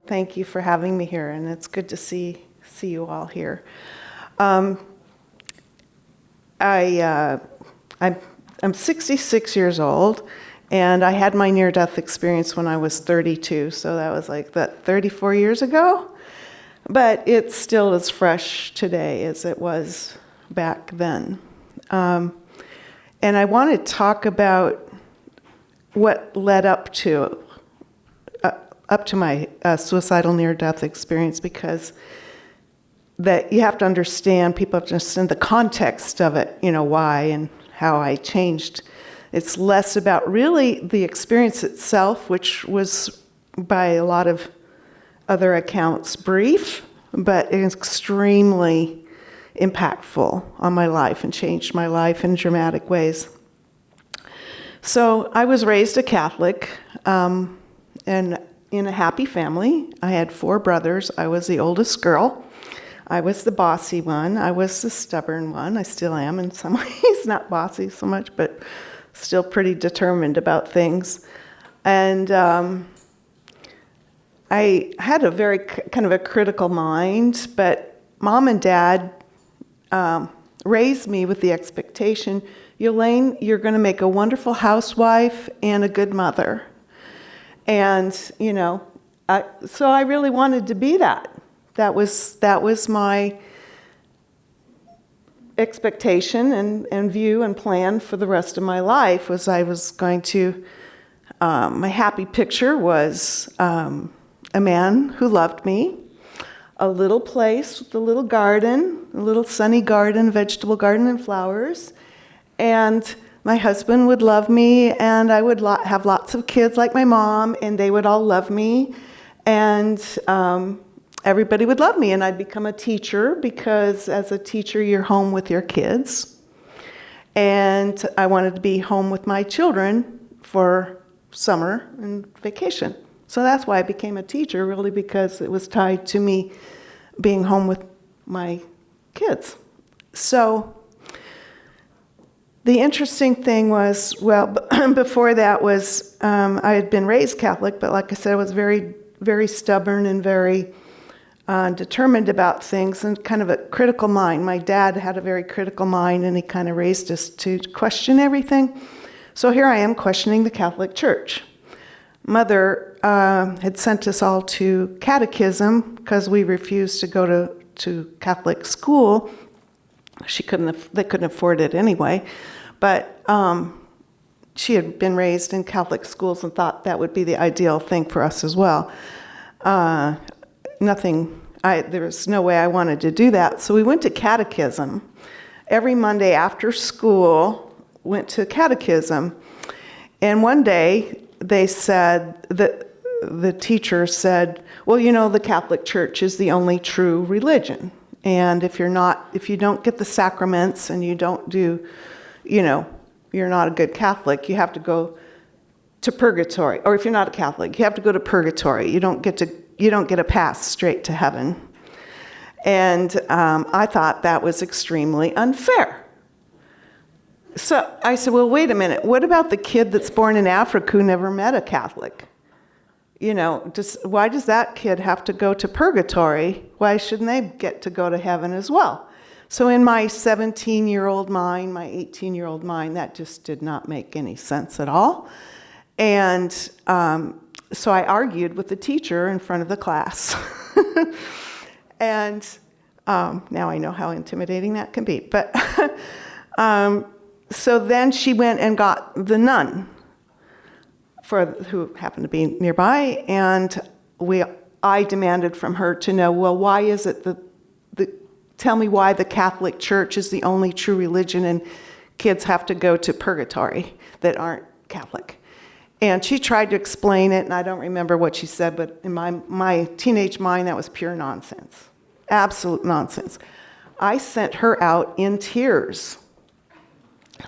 Thank you for having me here, and it's good to see you all here. I'm 66 years old, and I had my near-death experience when I was 32, so that was 34 years ago. But it still as fresh today as it was back then. And I want to talk about what led up to my suicidal near-death experience, because that you have to understand, people have to understand the context of it, why and how I changed. It's less about really the experience itself, which was by a lot of other accounts brief, but extremely impactful on my life and changed my life in dramatic ways. So I was raised a Catholic, and in a happy family. I had 4 brothers. I was the oldest girl. I was the bossy one. I was the stubborn one. I still am in some ways, not bossy so much, but still pretty determined about things. And I had a very kind of a critical mind, but Mom and Dad raised me with the expectation, Yolaine, you're going to make a wonderful housewife and a good mother. And, so I really wanted to be that. That was my expectation and view and plan for the rest of my life, was I was going to, my happy picture was a man who loved me, a little place with a little garden, a little sunny garden, vegetable garden and flowers, and my husband would love me, and I would have lots of kids like my mom, and they would all love me, and everybody would love me, and I'd become a teacher, because as a teacher, you're home with your kids. And I wanted to be home with my children for summer and vacation. So that's why I became a teacher, really, because it was tied to me being home with my kids. So the interesting thing was, before that was, I had been raised Catholic, but like I said, I was very, very stubborn and very determined about things, and kind of a critical mind. My dad had a very critical mind, and he kind of raised us to question everything. So here I am questioning the Catholic Church. Mother had sent us all to catechism because we refused to go to Catholic school. They couldn't afford it anyway. But she had been raised in Catholic schools and thought that would be the ideal thing for us as well. There was no way I wanted to do that. So we went to catechism. Every Monday after school, went to catechism. And one day they said, the teacher said, well, the Catholic Church is the only true religion. And if you don't get the sacraments and you don't do, you're not a good Catholic, you have to go to purgatory. Or if you're not a Catholic, you have to go to purgatory. You don't get a pass straight to heaven. And I thought that was extremely unfair. So I said, well, wait a minute. What about the kid that's born in Africa who never met a Catholic? Why does that kid have to go to purgatory? Why shouldn't they get to go to heaven as well? So in my 17-year-old mind, my 18-year-old mind, that just did not make any sense at all. And so I argued with the teacher in front of the class. And now I know how intimidating that can be. But so then she went and got the nun who happened to be nearby, and I demanded from her to know, well, why is it tell me why the Catholic Church is the only true religion and kids have to go to purgatory that aren't Catholic. And she tried to explain it, and I don't remember what she said, but in my teenage mind, that was pure nonsense. Absolute nonsense. I sent her out in tears.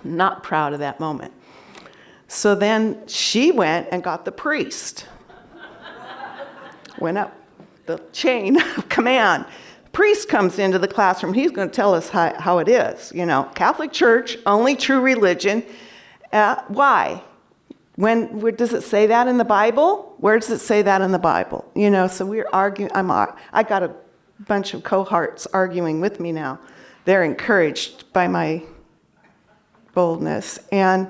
Not proud of that moment. So then she went and got the priest. Went up the chain of command. Priest comes into the classroom. He's going to tell us how it is. Catholic Church, only true religion. Why? Where does it say that in the Bible? Where does it say that in the Bible? You know, so we're arguing. I got a bunch of cohorts arguing with me now. They're encouraged by my boldness. And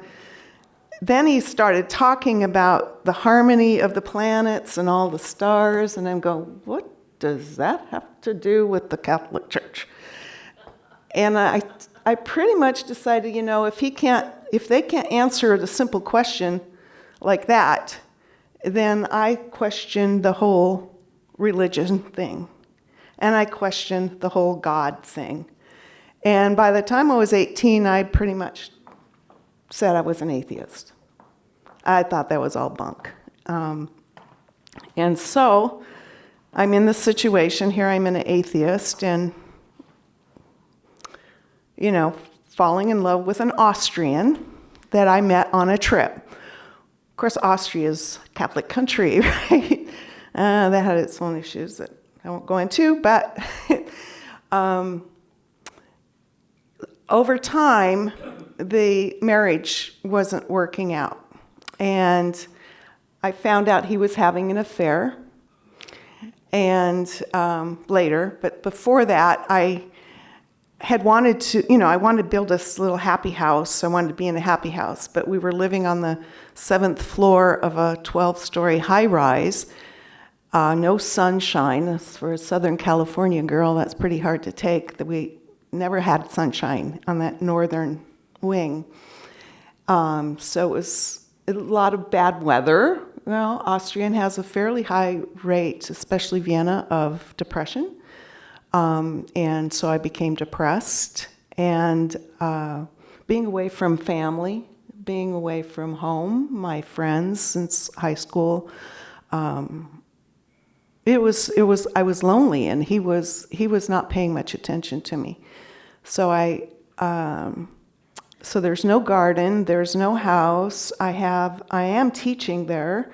then he started talking about the harmony of the planets and all the stars, and I'm going, what does that have to do with the Catholic Church? And I pretty much decided, you know, if they can't answer the simple question like that, then I questioned the whole religion thing. And I questioned the whole God thing. And by the time I was 18, I pretty much said I was an atheist. I thought that was all bunk. And so I'm in this situation. Here I'm an atheist and, you know, falling in love with an Austrian that I met on a trip. Of course, Austria is a Catholic country, right? That had its own issues that I won't go into, but over time, the marriage wasn't working out. And I found out he was having an affair, and later, but before that, I had wanted to, you know, I wanted to build this little happy house. I wanted to be in a happy house, but we were living on the 7th floor of a 12-story high-rise. No sunshine. For a Southern California girl, that's pretty hard to take. That we never had sunshine on that northern wing. So it was a lot of bad weather. Well, Austrian has a fairly high rate, especially Vienna, of depression. And so I became depressed. And being away from family, being away from home, my friends since high school, I was lonely, and he was not paying much attention to me. So so there's no garden, there's no house. I am teaching there,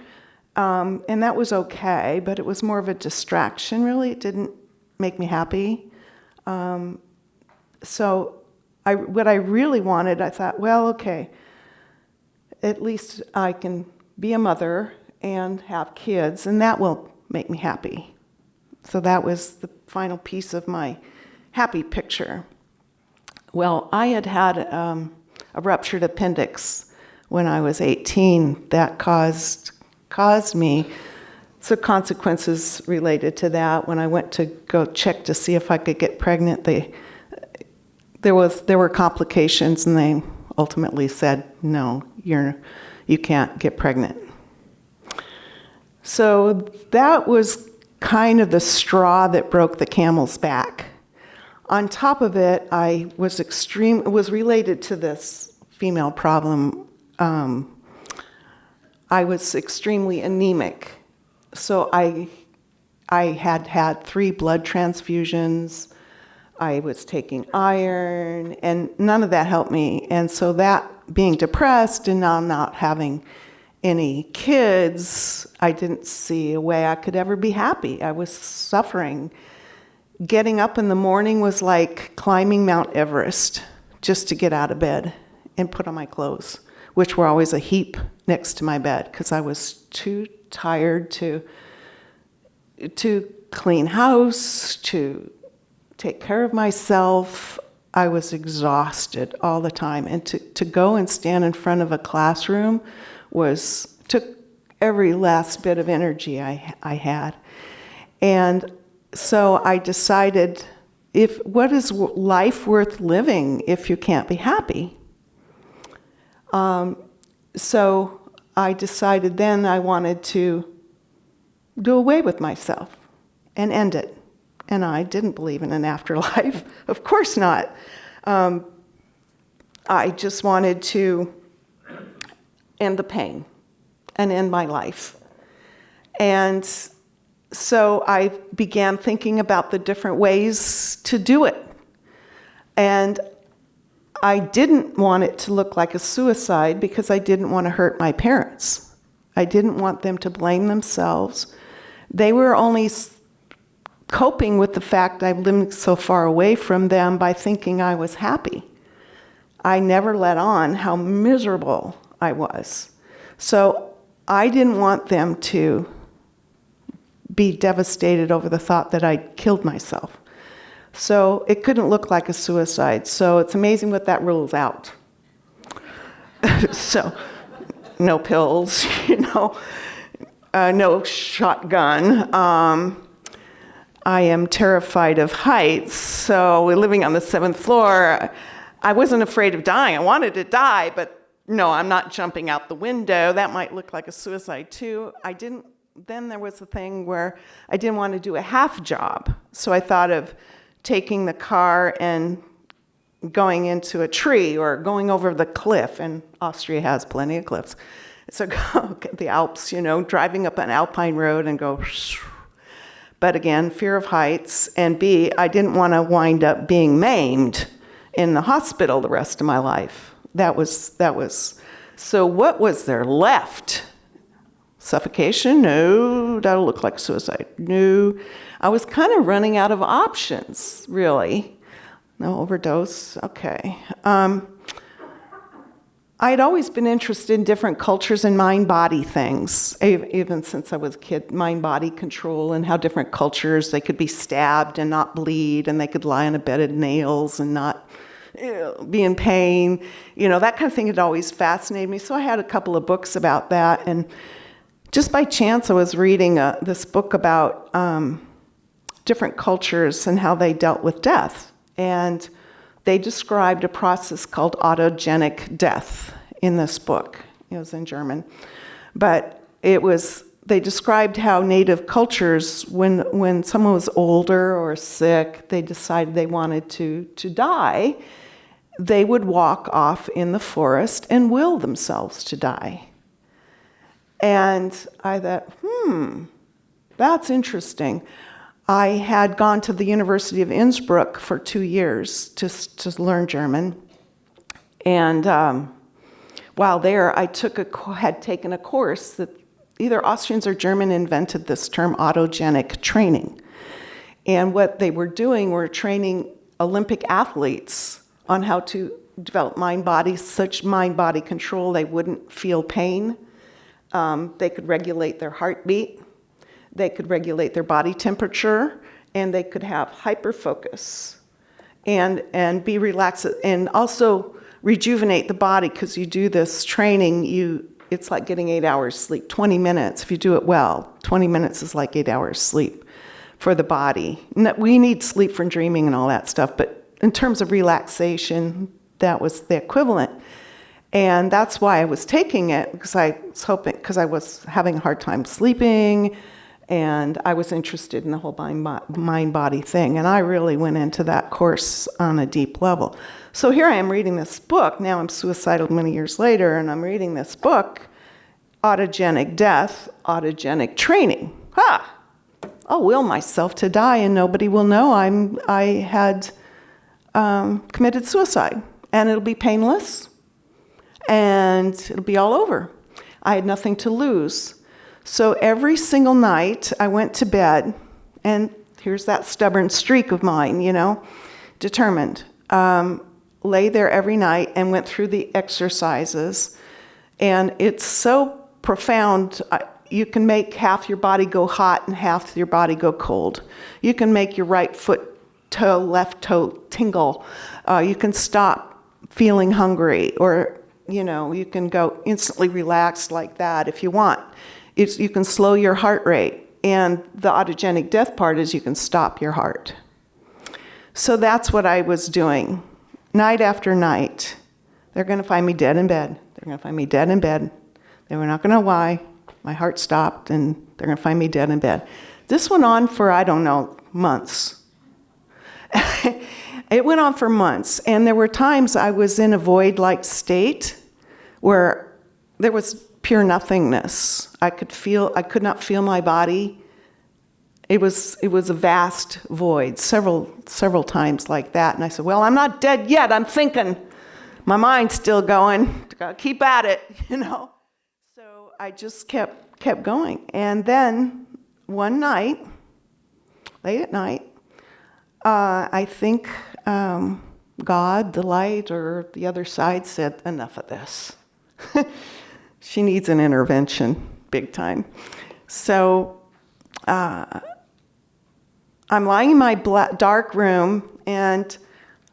and that was okay, but it was more of a distraction, really. It didn't make me happy. So what I really wanted, I thought, well, okay, at least I can be a mother and have kids, and that will make me happy. So that was the final piece of my happy picture. Well, I had a ruptured appendix when I was 18 that caused me some consequences related to that. When I went to go check to see if I could get pregnant, there were complications, and they ultimately said, no, you can't get pregnant. So that was kind of the straw that broke the camel's back. On top of it, it was related to this female problem. I was extremely anemic. So I had 3 blood transfusions. I was taking iron, and none of that helped me. And so that, being depressed and now not having any kids, I didn't see a way I could ever be happy. I was suffering. Getting up in the morning was like climbing Mount Everest just to get out of bed and put on my clothes, which were always a heap next to my bed because I was too tired to clean house, to take care of myself. I was exhausted all the time. And to go and stand in front of a classroom took every last bit of energy I had. And so I decided, what is life worth living if you can't be happy? So I decided then I wanted to do away with myself and end it. And I didn't believe in an afterlife. Of course not. I just wanted to end the pain and end my life. And so I began thinking about the different ways to do it. And I didn't want it to look like a suicide because I didn't want to hurt my parents. I didn't want them to blame themselves. They were only coping with the fact I lived so far away from them by thinking I was happy. I never let on how miserable I was. So I didn't want them to be devastated over the thought that I'd killed myself. So it couldn't look like a suicide. So it's amazing what that rules out. So no pills, no shotgun. I am terrified of heights. So we're living on the 7th floor. I wasn't afraid of dying. I wanted to die, but no, I'm not jumping out the window. That might look like a suicide too. Then there was a thing where I didn't want to do a half job. So I thought of taking the car and going into a tree or going over the cliff, and Austria has plenty of cliffs. So go the Alps, driving up an alpine road and go. But again, fear of heights, and B, I didn't want to wind up being maimed in the hospital the rest of my life. That was. So what was there left? Suffocation? No. That'll look like suicide. No. I was kind of running out of options, really. No overdose. Okay. I'd always been interested in different cultures and mind-body things, even since I was a kid, mind-body control and how different cultures, they could be stabbed and not bleed, and they could lie on a bed of nails and not be in pain. That kind of thing had always fascinated me. So I had a couple of books about that, and just by chance I was reading this book about different cultures and how they dealt with death. And they described a process called autogenic death in this book. It was in German. But they described how native cultures, when someone was older or sick, they decided they wanted to die, they would walk off in the forest and will themselves to die. And I thought, that's interesting. I had gone to the University of Innsbruck for 2 years to learn German. And while there, I had taken a course that either Austrians or German invented this term autogenic training. And what they were doing were training Olympic athletes on how to develop such mind-body control they wouldn't feel pain. They could regulate their heartbeat. They could regulate their body temperature, and they could have hyperfocus and be relaxed, and also rejuvenate the body, because you do this training, it's like getting 8 hours sleep, 20 minutes. If you do it well, 20 minutes is like 8 hours sleep for the body. We need sleep from dreaming and all that stuff, but in terms of relaxation, that was the equivalent. And that's why I was taking it, because I was having a hard time sleeping, and I was interested in the whole mind-body thing. And I really went into that course on a deep level. So here I am reading this book. Now I'm suicidal many years later, and I'm reading this book, Autogenic Death, Autogenic Training. I'll will myself to die, and nobody will know I had committed suicide. And it'll be painless, and it'll be all over. I had nothing to lose. So every single night I went to bed, and here's that stubborn streak of mine, determined. Lay there every night and went through the exercises. And it's so profound. You can make half your body go hot and half your body go cold. You can make your right foot toe, left toe tingle. You can stop feeling hungry, or, you can go instantly relaxed like that if you want. You can slow your heart rate, and the autogenic death part is you can stop your heart. So that's what I was doing, night after night. They're going to find me dead in bed. They're going to find me dead in bed. They were not going to know why. My heart stopped, and they're going to find me dead in bed. This went on for, months. It went on for months, and there were times I was in a void-like state where there was pure nothingness. I could not feel my body. It was a vast void, several times like that. And I said, well, I'm not dead yet. I'm thinking. My mind's still going. Gotta keep at it, So I just kept going. And then one night, late at night, I think God, the light, or the other side said, enough of this. She needs an intervention, big time. So I'm lying in my dark room, and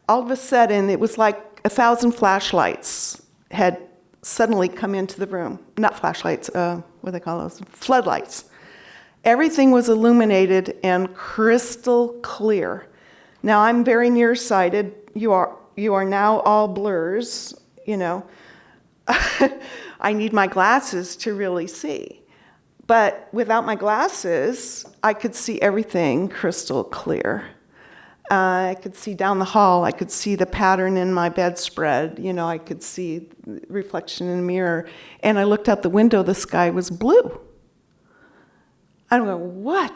all of a sudden, it was like 1,000 flashlights had suddenly come into the room. Not flashlights, what do they call those? Floodlights. Everything was illuminated and crystal clear. Now, I'm very nearsighted. You are now all blurs, you know. I need my glasses to really see. But without my glasses, I could see everything crystal clear. I could see down the hall. I could see the pattern in my bedspread. You know, I could see the reflection in the mirror. And I looked out the window. The sky was blue. I'm going, what?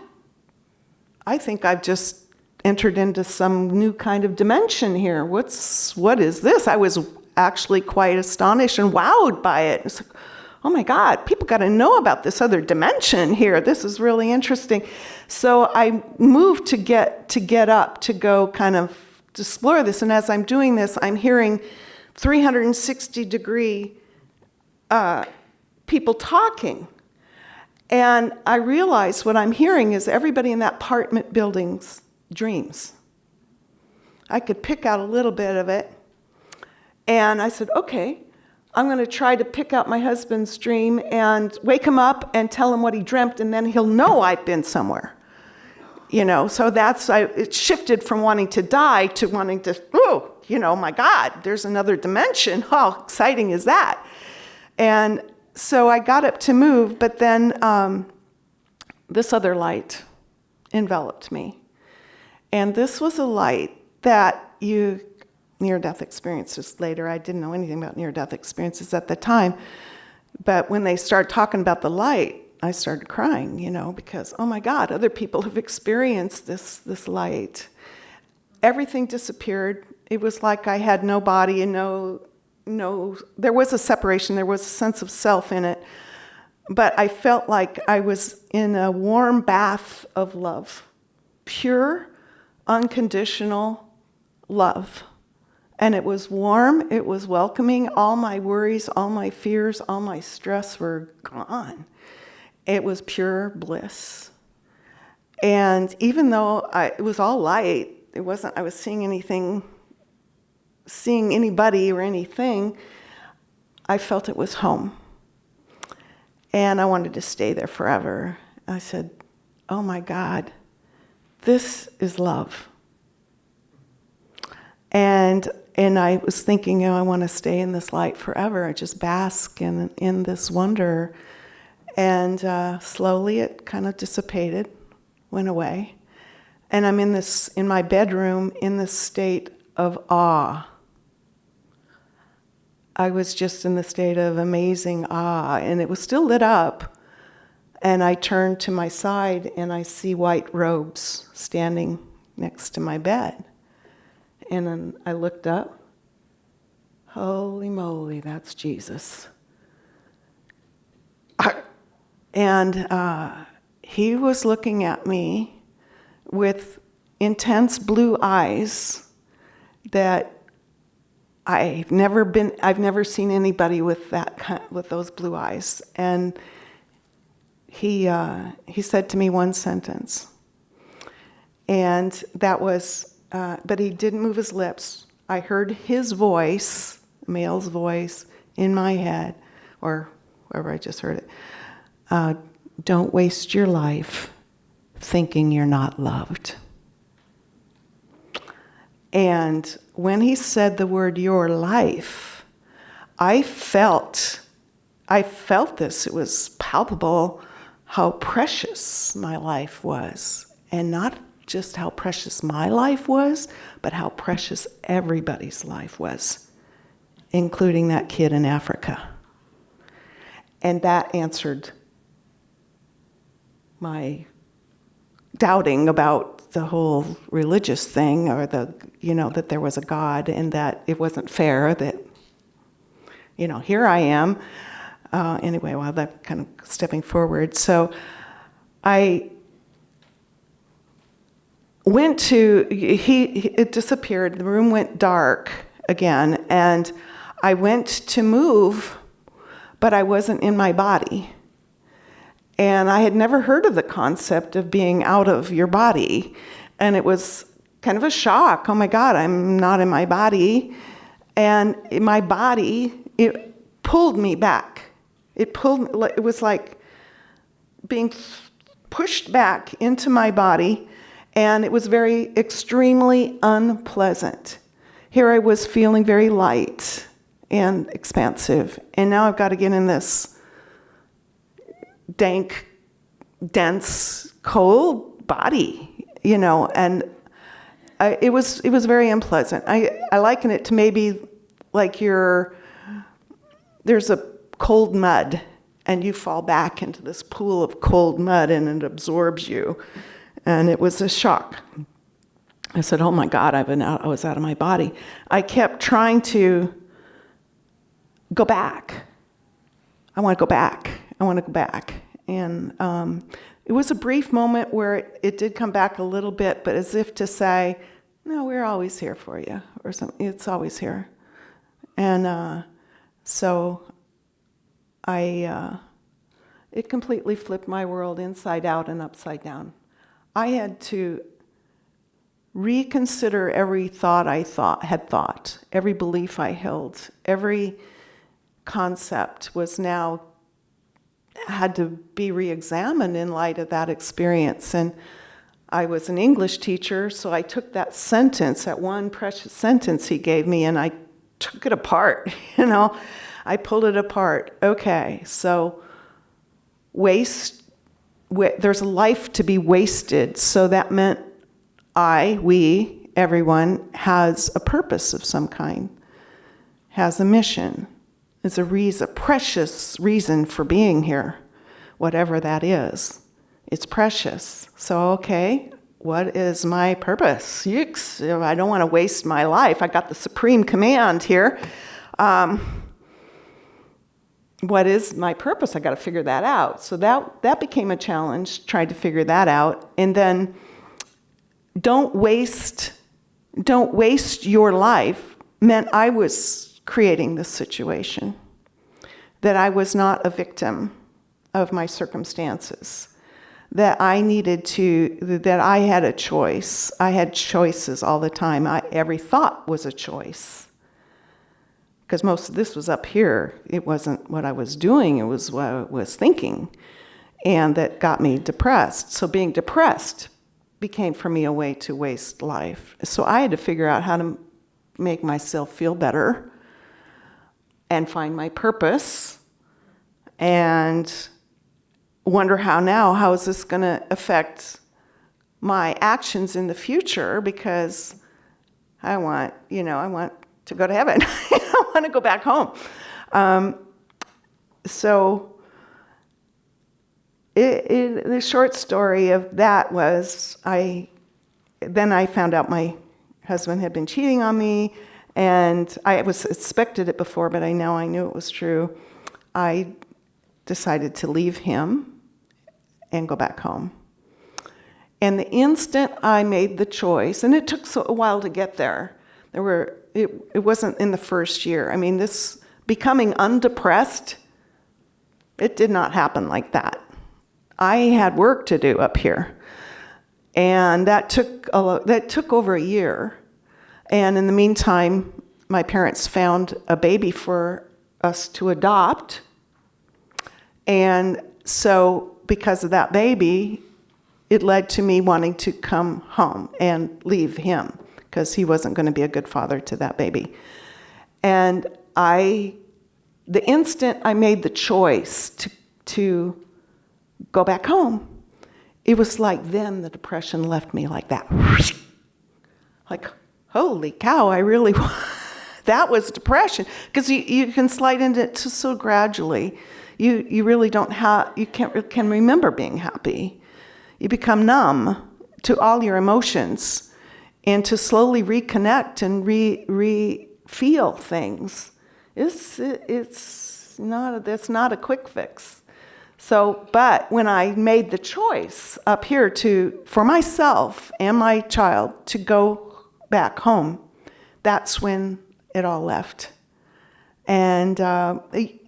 I think I've just entered into some new kind of dimension here. What is this? I was actually quite astonished and wowed by it. It's like, oh my God, people got to know about this other dimension here. This is really interesting. So I moved to get up to go kind of explore this. And as I'm doing this, I'm hearing 360-degree people talking. And I realize what I'm hearing is everybody in that apartment building's dreams. I could pick out a little bit of it. And I said, okay, I'm going to try to pick out my husband's dream and wake him up and tell him what he dreamt, and then he'll know I've been somewhere. You know, so it shifted from wanting to die to wanting to, oh, you know, my God, there's another dimension. How exciting is that? And so I got up to move, but then this other light enveloped me. And this was a light that near-death experiences later. I didn't know anything about near-death experiences at the time. But when they started talking about the light, I started crying, you know, because, oh my God, other people have experienced this light. Everything disappeared. It was like I had no body and no, there was a separation, there was a sense of self in it. But I felt like I was in a warm bath of love. Pure, unconditional love. And it was warm, it was welcoming. All my worries, all my fears, all my stress were gone. It was pure bliss. And even though it was all light, it wasn't I was seeing anybody or anything, I felt it was home. And I wanted to stay there forever. I said, oh my God, this is love. And I was thinking, I want to stay in this light forever. I just bask in this wonder. And slowly it kind of dissipated, went away. And I'm in my bedroom in this state of awe. I was just in the state of amazing awe. And it was still lit up. And I turned to my side and I see white robes standing next to my bed. And then I looked up. Holy moly, that's Jesus. And he was looking at me with intense blue eyes that I've never seen anybody with with those blue eyes. And he said to me one sentence. And that was, but he didn't move his lips. I heard his voice, male's voice, in my head, or wherever I just heard it. Don't waste your life thinking you're not loved. And when he said the word your life, I felt this. It was palpable how precious my life was. And not just how precious my life was, but how precious everybody's life was, including that kid in Africa. And that answered my doubting about the whole religious thing, or that there was a God and that it wasn't fair that, here I am. Anyway, well, that kind of stepping forward. So I went to, it disappeared, the room went dark again, and I went to move, but I wasn't in my body. And I had never heard of the concept of being out of your body. And it was kind of a shock. Oh my God, I'm not in my body. And in my body, it pulled me back. It was like being pushed back into my body, and it was very extremely unpleasant. Here I was feeling very light and expansive, and now I've got to get in this dank, dense, cold body, and it was very unpleasant. I liken it to maybe like there's a cold mud, and you fall back into this pool of cold mud, and it absorbs you. And it was a shock. I said, oh my God, I was out of my body. I kept trying to go back. I want to go back. I want to go back. And it was a brief moment where it did come back a little bit, but as if to say, no, we're always here for you, or something. It's always here. And so it completely flipped my world inside out and upside down. I had to reconsider every thought I had thought, every belief I held, every concept was now had to be re-examined in light of that experience. And I was an English teacher, so I took that sentence, that one precious sentence he gave me, and I took it apart, I pulled it apart. Okay, so there's a life to be wasted, so that meant we, everyone, has a purpose of some kind, has a mission, is a precious reason for being here, whatever that is. It's precious. So, okay, what is my purpose? I don't want to waste my life. I got the supreme command here. What is my purpose? I got to figure that out. So that became a challenge, trying to figure that out. And then don't waste your life meant I was creating this situation, that I was not a victim of my circumstances, that I had a choice. I had choices all the time. Every thought was a choice. Because most of this was up here. It wasn't what I was doing, it was what I was thinking. And that got me depressed. So being depressed became for me a way to waste life. So I had to figure out how to make myself feel better and find my purpose and wonder how is this going to affect my actions in the future, because I want to go to heaven. I want to go back home. So the short story of that was then I found out my husband had been cheating on me, and I was suspected it before, but I knew it was true. I decided to leave him and go back home. And the instant I made the choice, and it took a while to get there. It wasn't in the first year. I mean, this becoming undepressed, it did not happen like that. I had work to do up here, and that took over a year. And in the meantime, my parents found a baby for us to adopt, and so because of that baby, it led to me wanting to come home and leave him, because he wasn't going to be a good father to that baby. And the instant I made the choice to go back home, it was like then the depression left me like that. Like, holy cow, that was depression. Because you can slide into it so gradually. You really you can remember being happy. You become numb to all your emotions, and to slowly reconnect and feel things. That's not a quick fix. So, but when I made the choice up here for myself and my child to go back home, that's when it all left. And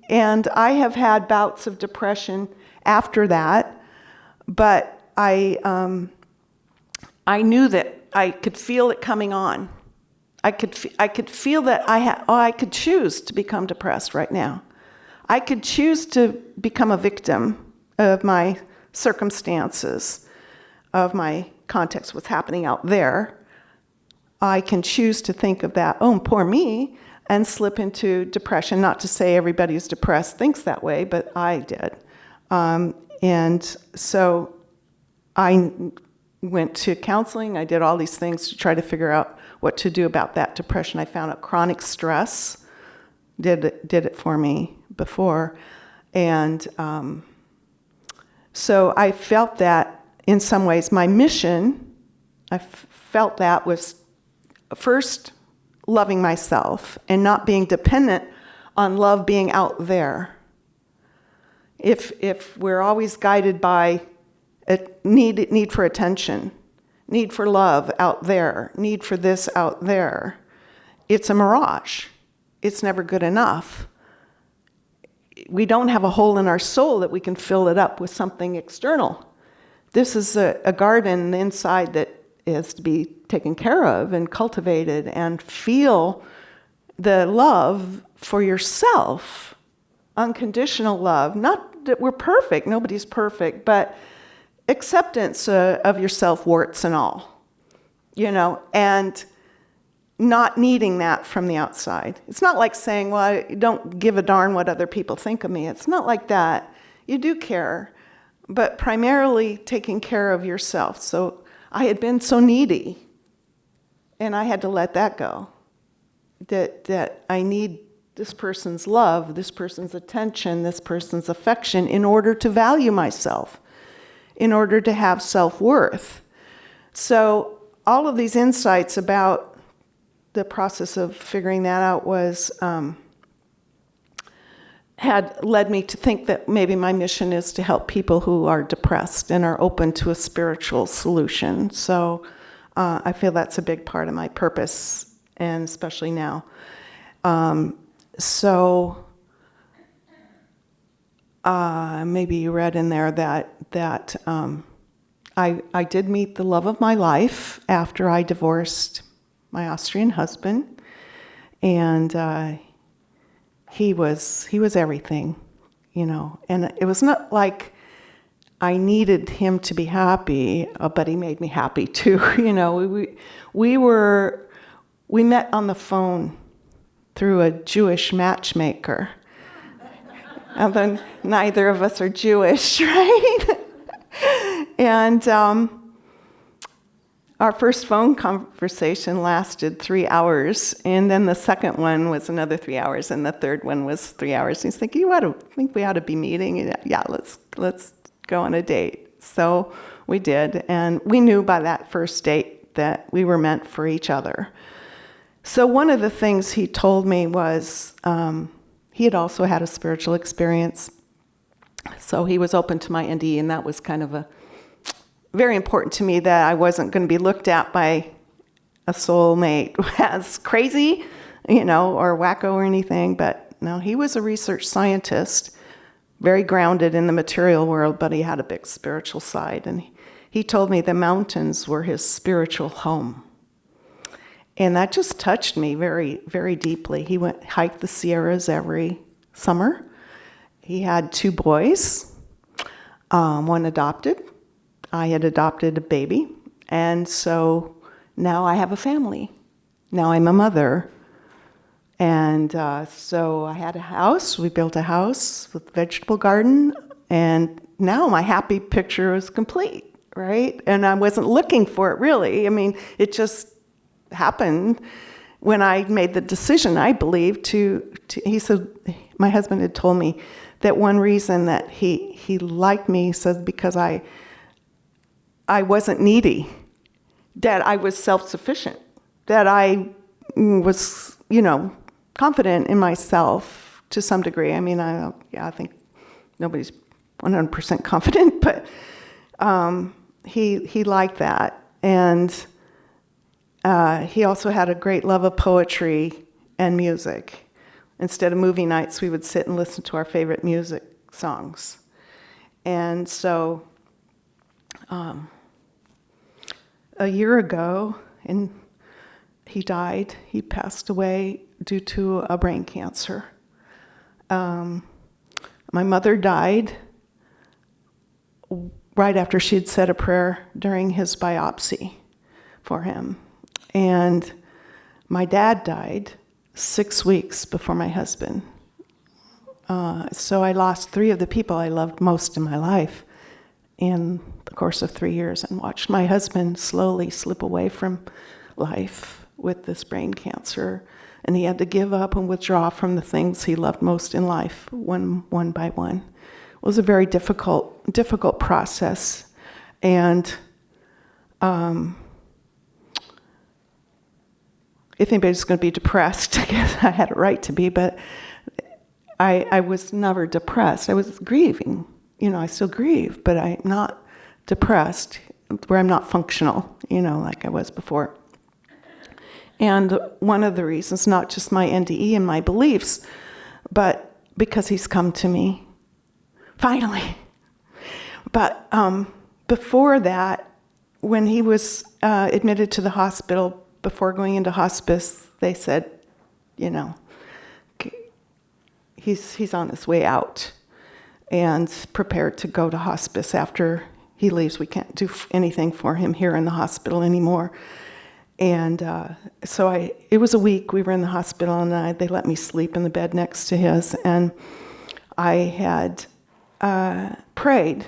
And I have had bouts of depression after that, but I knew that I could feel it coming on. I could feel that I could choose to become depressed right now. I could choose to become a victim of my circumstances, of my context, what's happening out there. I can choose to think of that, oh, poor me, and slip into depression. Not to say everybody who's depressed thinks that way, but I did. And so I went to counseling. I did all these things to try to figure out what to do about that depression. I found out chronic stress did it for me before. And so I felt that in some ways my mission, I felt that was first loving myself and not being dependent on love being out there. If we're always guided by a need for attention, need for love out there, need for this out there, it's a mirage. It's never good enough. We don't have a hole in our soul that we can fill it up with something external. This is a garden inside that is to be taken care of and cultivated, and feel the love for yourself, unconditional love. Not that we're perfect, nobody's perfect, but acceptance of yourself, warts and all, and not needing that from the outside. It's not like saying, well, I don't give a darn what other people think of me. It's not like that. You do care, but primarily taking care of yourself. So I had been so needy, and I had to let that go. That I need this person's love, this person's attention, this person's affection in order to value myself, in order to have self-worth. So all of these insights about the process of figuring that out had led me to think that maybe my mission is to help people who are depressed and are open to a spiritual solution. So I feel that's a big part of my purpose, and especially now. Maybe you read in there that I did meet the love of my life after I divorced my Austrian husband, and he was everything, and it was not like I needed him to be happy, but he made me happy too. We met on the phone through a Jewish matchmaker. And then neither of us are Jewish, right? And our first phone conversation lasted 3 hours, and then the second one was another 3 hours, and the third one was 3 hours. And he's thinking, think we ought to be meeting? And yeah, let's go on a date. So we did, and we knew by that first date that we were meant for each other. So one of the things he told me was he had also had a spiritual experience. So he was open to my NDE, and that was kind of very important to me, that I wasn't going to be looked at by a soulmate as crazy, or wacko or anything. But no, he was a research scientist, very grounded in the material world, but he had a big spiritual side. And he told me the mountains were his spiritual home. And that just touched me very, very deeply. He hiked the Sierras every summer. He had 2 boys, one adopted. I had adopted a baby. And so now I have a family. Now I'm a mother. And so I had a house. We built a house with a vegetable garden. And now my happy picture is complete, right? And I wasn't looking for it, really. I mean, it just happened when I made the decision, I believe, he said, my husband had told me that one reason that he liked me, he said, because I wasn't needy, that I was self-sufficient, that I was, confident in myself to some degree. I mean, I think nobody's 100% confident, but he liked that. And he also had a great love of poetry and music. instead of movie nights, we would sit and listen to our favorite music songs. And so a year ago, and he died. He passed away due to a brain cancer. My mother died right after she'd said a prayer during his biopsy for him. And my dad died 6 weeks before my husband. So I lost 3 of the people I loved most in my life in the course of 3 years, and watched my husband slowly slip away from life with this brain cancer. And he had to give up and withdraw from the things he loved most in life, one by one. It was a very difficult process. And if anybody's going to be depressed, I guess I had a right to be, but I was never depressed. I was grieving. I still grieve, but I'm not depressed, where I'm not functional, like I was before. And one of the reasons, not just my NDE and my beliefs, but because he's come to me, finally. But before that, when he was admitted to the hospital, before going into hospice, they said, he's on his way out and prepared to go to hospice after he leaves. We can't do anything for him here in the hospital anymore. And so it was a week we were in the hospital, and they let me sleep in the bed next to his. And I had prayed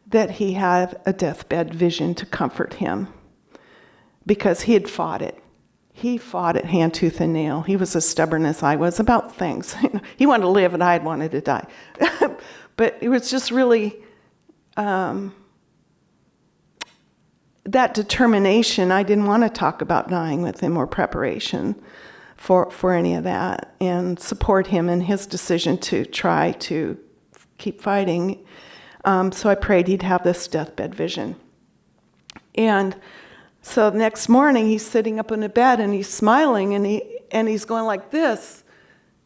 that he had a deathbed vision to comfort him, because he had fought it. He fought it hand, tooth, and nail. He was as stubborn as I was about things. He wanted to live, and I had wanted to die. But it was just really that determination. I didn't want to talk about dying with him or preparation for any of that, and support him in his decision to try to keep fighting. So I prayed he'd have this deathbed vision. And so the next morning, he's sitting up in a bed, and he's smiling, and he's going like this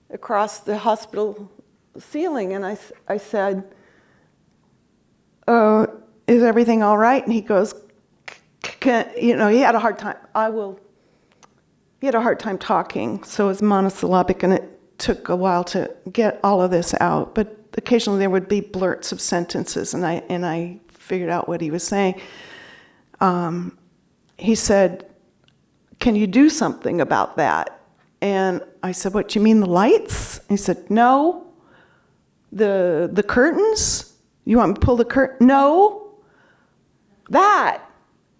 across the hospital ceiling. And I said, is everything all right? And he goes, he had a hard time. He had a hard time talking, so it was monosyllabic, and it took a while to get all of this out. But occasionally there would be blurts of sentences, and I figured out what he was saying. He said, "Can you do something about that?" And I said, "What, you mean the lights?" He said, "No." The curtains? You want me to pull the curtain? No. That.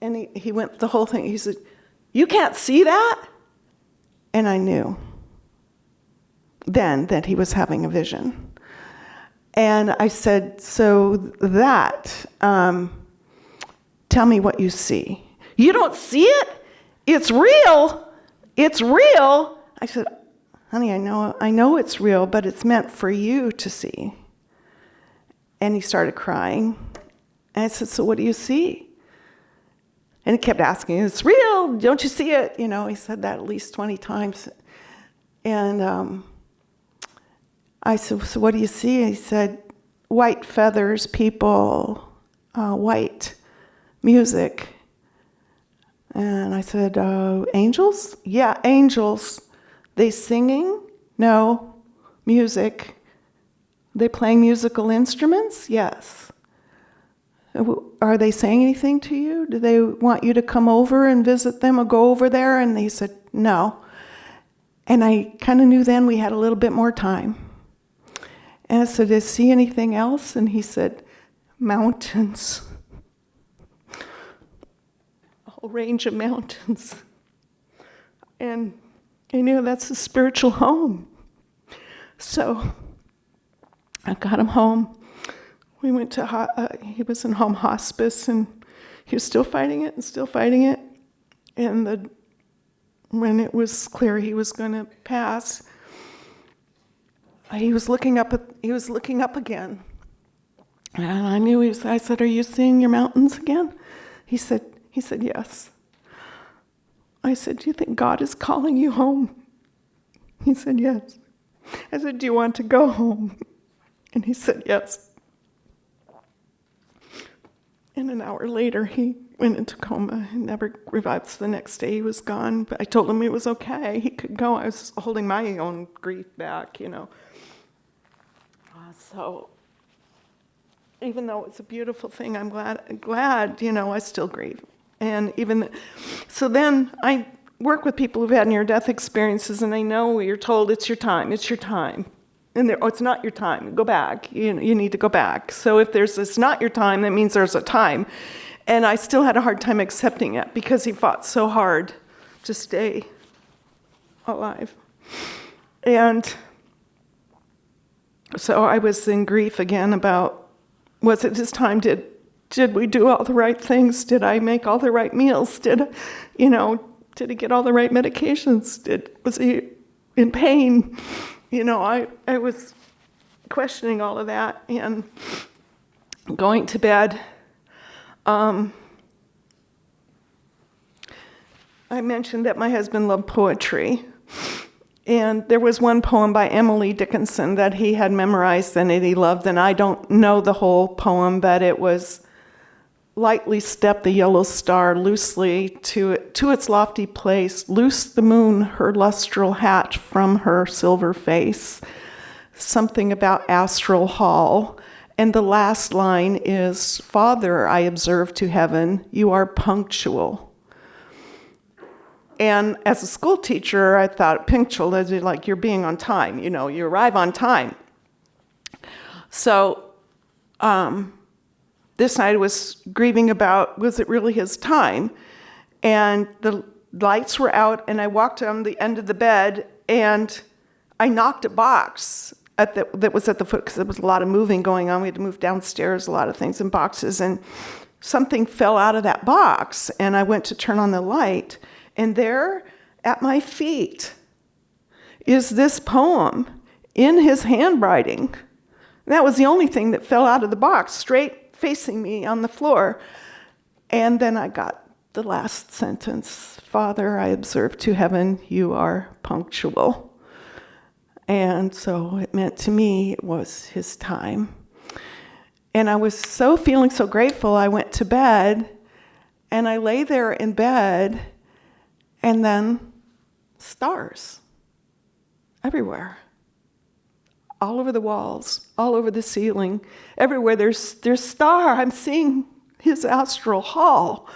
And he went the whole thing. He said, "You can't see that?" And I knew then that he was having a vision. And I said, "So that, tell me what you see." "You don't see it? It's real. It's real." I said, "Honey, I know it's real, but it's meant for you to see." And he started crying. And I said, "So what do you see?" And he kept asking, "It's real. Don't you see it?" He said that at least 20 times. And I said, "So what do you see?" And he said, "White feathers, people, white music." And I said, "Angels?" "Yeah, angels." "They singing?" "No." "Music?" "They playing musical instruments?" "Yes." "Are they saying anything to you? Do they want you to come over and visit them or go over there?" And he said, "No." And I kind of knew then we had a little bit more time. And I said, "Did I see anything else?" And he said, "Mountains. A whole range of mountains." And I knew that's a spiritual home. So I got him home. We went to, he was in home hospice, and he was still fighting it and still fighting it. And when it was clear he was going to pass, he was looking up again. And I knew I said, "Are you seeing your mountains again?" He said, "Yes." I said, "Do you think God is calling you home?" He said, "Yes." I said, do you want to go home? And he said, yes. And an hour later, he went into coma and never revived. So the next day, he was gone. But I told him it was okay. He could go. I was holding my own grief back, So even though it's a beautiful thing, I'm glad, I still grieve. And so then I work with people who've had near-death experiences, and I know you're told it's your time. And it's not your time. Go back. You need to go back. So if it's not your time, that means there's a time. And I still had a hard time accepting it because he fought so hard to stay alive. And so I was in grief again about, was it his time? Did we do all the right things? Did I make all the right meals? Did he get all the right medications? Was he in pain? I was questioning all of that and going to bed. I mentioned that my husband loved poetry. And there was one poem by Emily Dickinson that he had memorized and that he loved. And I don't know the whole poem, but it was, lightly step the yellow star loosely to its lofty place, loose the moon her lustral hat from her silver face. Something about astral hall. And the last line is, Father, I observe to heaven, you are punctual. And as a school teacher, I thought punctual is like you're being on time, you arrive on time. So this night I was grieving about, was it really his time? And the lights were out, and I walked on the end of the bed, and I knocked a box that was at the foot, because there was a lot of moving going on. We had to move downstairs, a lot of things in boxes, and something fell out of that box, and I went to turn on the light, and there at my feet is this poem in his handwriting. That was the only thing that fell out of the box, straight facing me on the floor. And then I got the last sentence, Father, I observe to heaven, you are punctual. And so it meant to me it was his time. And I was feeling so grateful, I went to bed, and I lay there in bed, and then stars everywhere. All over the walls, all over the ceiling, everywhere there's star. I'm seeing his astral hall.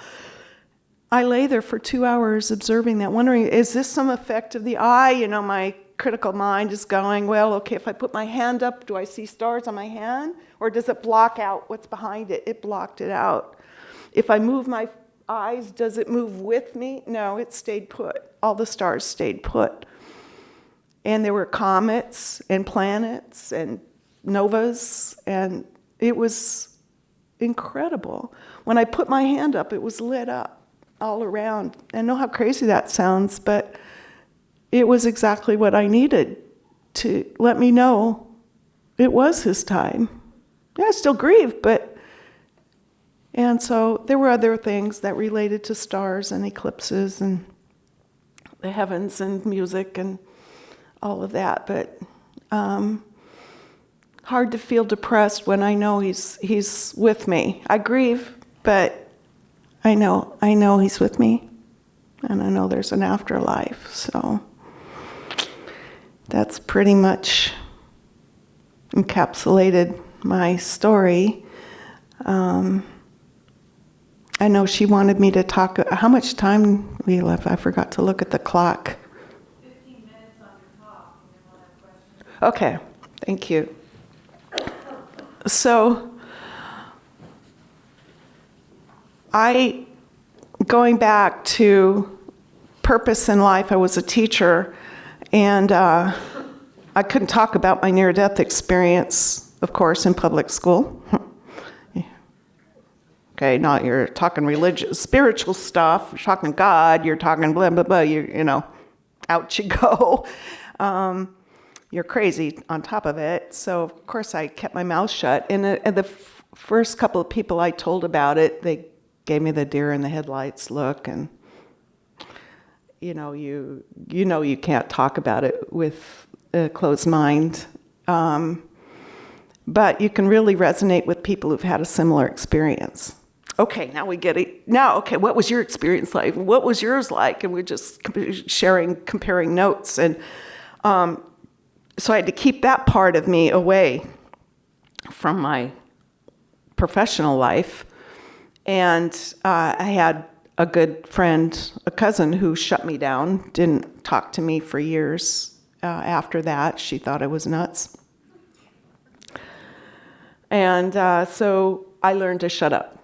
I lay there for 2 hours observing that, wondering, is this some effect of the eye? My critical mind is going, well, okay, if I put my hand up, do I see stars on my hand? Or does it block out what's behind it? It blocked it out. If I move my eyes, does it move with me? No, it stayed put. All the stars stayed put. And there were comets and planets and novas, and it was incredible. When I put my hand up, it was lit up all around. I know how crazy that sounds, but it was exactly what I needed to let me know it was his time. Yeah, I still grieve, and so there were other things that related to stars and eclipses and the heavens and music and all of that, but hard to feel depressed when I know he's with me. I grieve, but I know he's with me, and I know there's an afterlife. So that's pretty much encapsulated my story. I know she wanted me to talk. How much time we left? I forgot to look at the clock. 15 minutes on your talk, and then we'll have questions. Okay, thank you. So, going back to purpose in life, I was a teacher, and I couldn't talk about my near-death experience, of course, in public school. Okay, now you're talking religious, spiritual stuff, you're talking God, you're talking blah, blah, blah, out you go. You're crazy on top of it. So, of course, I kept my mouth shut. And the first couple of people I told about it, they gave me the deer in the headlights look. And, you can't talk about it with a closed mind. But you can really resonate with people who've had a similar experience. Okay, now we get it. Now, okay, what was your experience like? What was yours like? And we're just comparing notes. And so I had to keep that part of me away from my professional life. And I had a good friend, a cousin, who shut me down, didn't talk to me for years after that. She thought I was nuts. And so I learned to shut up.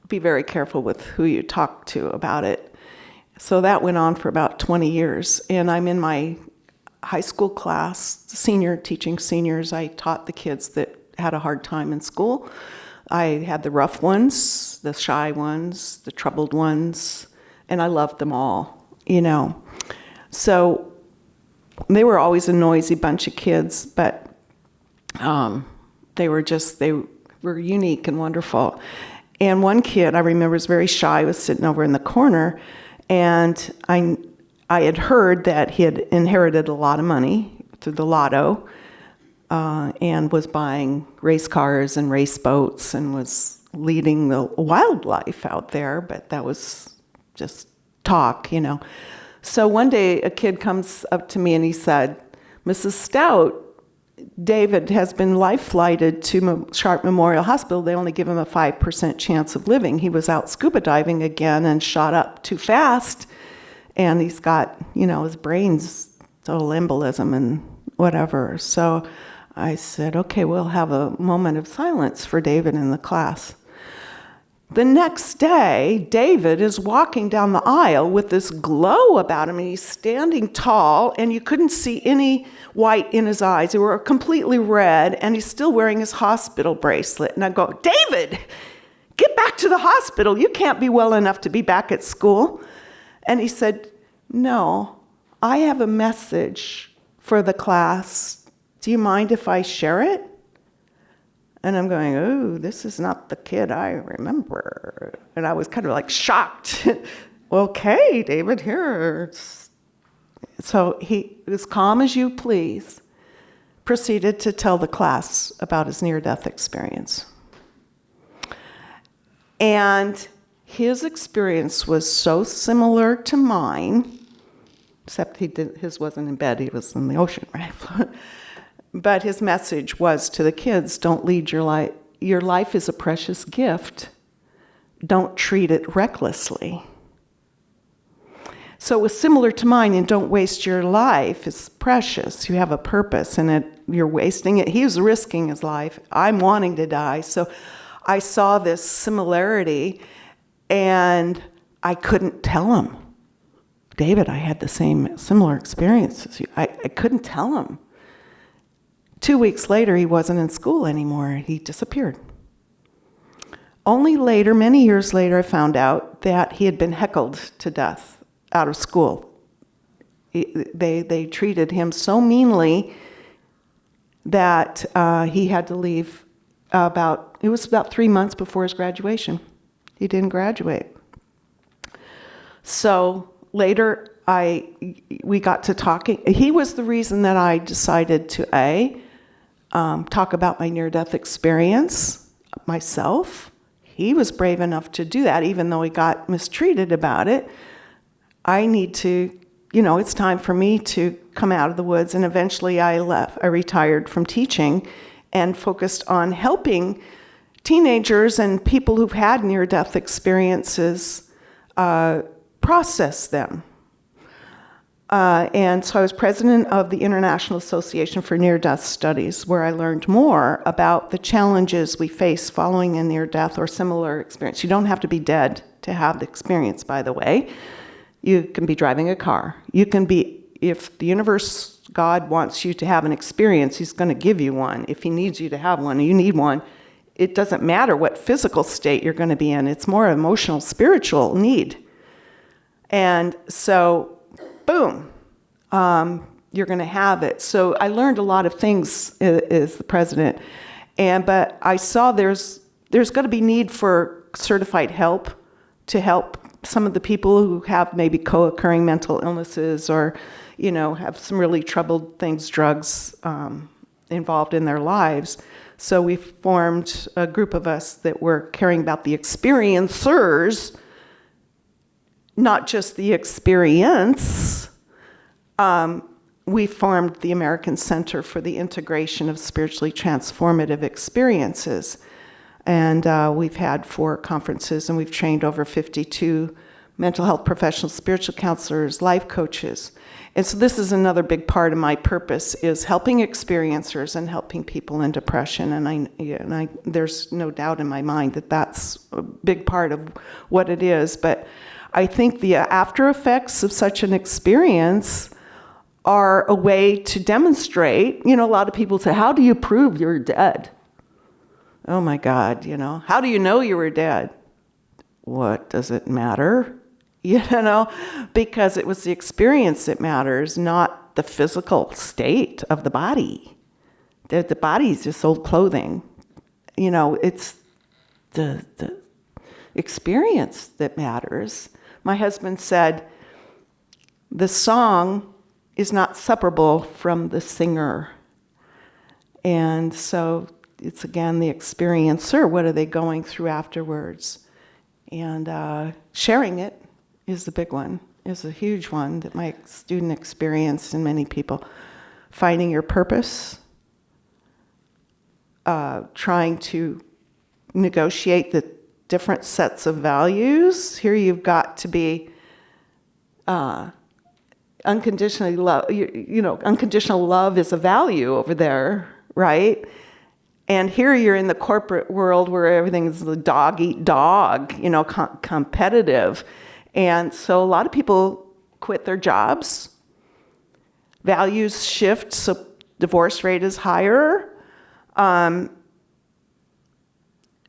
Be very careful with who you talk to about it. So that went on for about 20 years. And I'm in my high school class, teaching seniors. I taught the kids that had a hard time in school. I had the rough ones, the shy ones, the troubled ones, and I loved them all, So they were always a noisy bunch of kids, but they were unique and wonderful. And one kid I remember was very shy, was sitting over in the corner, and I had heard that he had inherited a lot of money through the lotto, and was buying race cars and race boats and was leading the wildlife out there, but that was just talk, So one day a kid comes up to me and he said, "Mrs. Stout, David has been life-flighted to Sharp Memorial Hospital. They only give him a 5% chance of living. He was out scuba diving again and shot up too fast, and he's got, his brain's total embolism and whatever." So I said, okay, we'll have a moment of silence for David in the class. The next day, David is walking down the aisle with this glow about him, and he's standing tall, and you couldn't see any white in his eyes. They were completely red, and he's still wearing his hospital bracelet. And I go, "David, get back to the hospital. You can't be well enough to be back at school." And he said, "No, I have a message for the class. Do you mind if I share it?" And I'm going, "Oh, this is not the kid I remember." And I was kind of like shocked. "Okay, David, here." So he, as calm as you please, proceeded to tell the class about his near-death experience. And his experience was so similar to mine, except his wasn't in bed, he was in the ocean, right? But his message was to the kids, don't lead your life. Your life is a precious gift. Don't treat it recklessly. So it was similar to mine, and don't waste your life. It's precious. You have a purpose, and you're wasting it. He was risking his life. I'm wanting to die. So I saw this similarity, and I couldn't tell him, "David, I had the similar experience as you." I couldn't tell him. 2 weeks later, he wasn't in school anymore. He disappeared. Only later, many years later, I found out that he had been heckled to death out of school. They treated him so meanly that he had to leave it was about 3 months before his graduation. He didn't graduate. So later, we got to talking. He was the reason that I decided to talk about my near-death experience myself. He was brave enough to do that, even though he got mistreated about it. I need to, it's time for me to come out of the woods. And eventually I retired from teaching and focused on helping teenagers and people who've had near-death experiences process them. And so I was president of the International Association for Near-Death Studies, where I learned more about the challenges we face following a near-death or similar experience. You don't have to be dead to have the experience, by the way. You can be driving a car. You can be, if the universe, God wants you to have an experience, he's going to give you one. If he needs you to have one, you need one. It doesn't matter what physical state you're going to be in. It's more emotional, spiritual need. And so boom, you're going to have it. So I learned a lot of things as the president, but I saw there's going to be need for certified help to help some of the people who have maybe co-occurring mental illnesses or, have some really troubled things, drugs involved in their lives. So we formed a group of us that were caring about the experiencers, not just the experience. We formed the American Center for the Integration of Spiritually Transformative Experiences. And we've had 4 conferences, and we've trained over 52 mental health professionals, spiritual counselors, life coaches. And so this is another big part of my purpose, is helping experiencers and helping people in depression. And there's no doubt in my mind that that's a big part of what it is. But I think the after effects of such an experience are a way to demonstrate. A lot of people say, how do you prove you're dead? Oh my God, how do you know you were dead? What does it matter? Because it was the experience that matters, not the physical state of the body. The body's just old clothing. It's the experience that matters. My husband said, the song is not separable from the singer. And so it's again the experiencer. What are they going through afterwards? And sharing it is the big one, is a huge one that my student experienced, and many people. Finding your purpose, trying to negotiate the different sets of values. Here you've got to be unconditionally love. Unconditional love is a value over there, right? And here you're in the corporate world where everything's the dog eat dog, competitive. And so a lot of people quit their jobs. Values shift, so divorce rate is higher.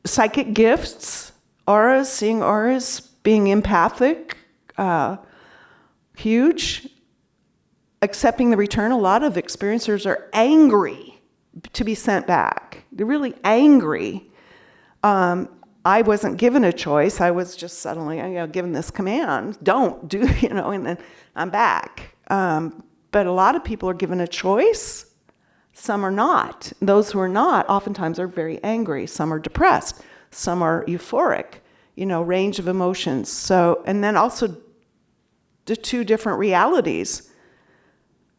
Psychic gifts, auras, seeing auras, being empathic, huge. Accepting the return. A lot of experiencers are angry to be sent back. They're really angry. I wasn't given a choice. I was just suddenly, given this command, don't do, and then I'm back. But a lot of people are given a choice. Some are not. Those who are not oftentimes are very angry. Some are depressed. Some are euphoric, range of emotions. So, and then also the 2 different realities.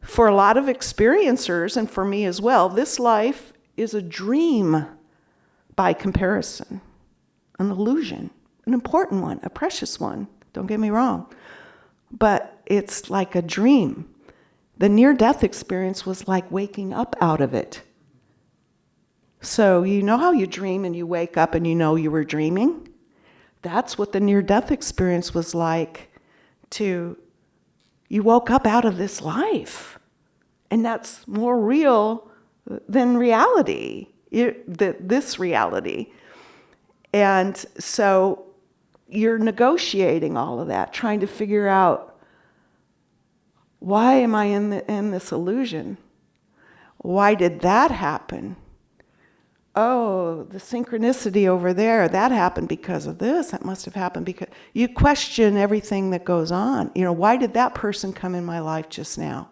For a lot of experiencers, and for me as well, this life is a dream by comparison. An illusion, an important one, a precious one, don't get me wrong. But it's like a dream. The near-death experience was like waking up out of it. So how you dream and you wake up and you were dreaming? That's what the near-death experience was like. You woke up out of this life. And that's more real than reality, this reality. And so you're negotiating all of that, trying to figure out, why am I in this illusion? Why did that happen? Oh, the synchronicity over there, that happened because of this. That must have happened because... You question everything that goes on. Why did that person come in my life just now?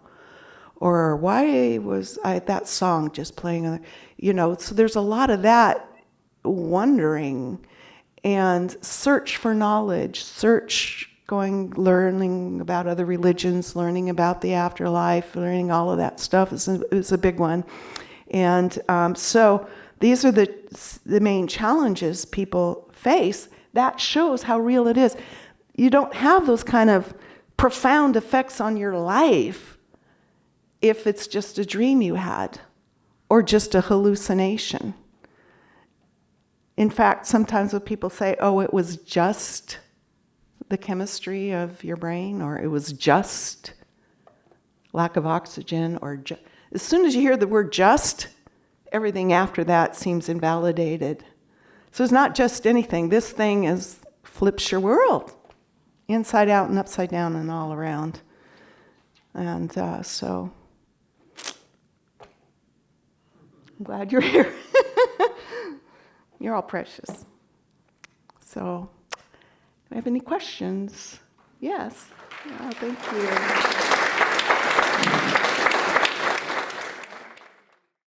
Or why was that song just playing? So there's a lot of that wondering, and search for knowledge, learning about other religions, learning about the afterlife, learning all of that stuff is a big one. And so these are the main challenges people face. That shows how real it is. You don't have those kind of profound effects on your life if it's just a dream you had or just a hallucination. In fact, sometimes when people say, oh, it was just the chemistry of your brain, or it was just lack of oxygen, or as soon as you hear the word just, everything after that seems invalidated. So it's not just anything. This thing flips your world inside out and upside down and all around. And so I'm glad you're here. You're all precious. So I have any questions? Yes. Oh, thank you.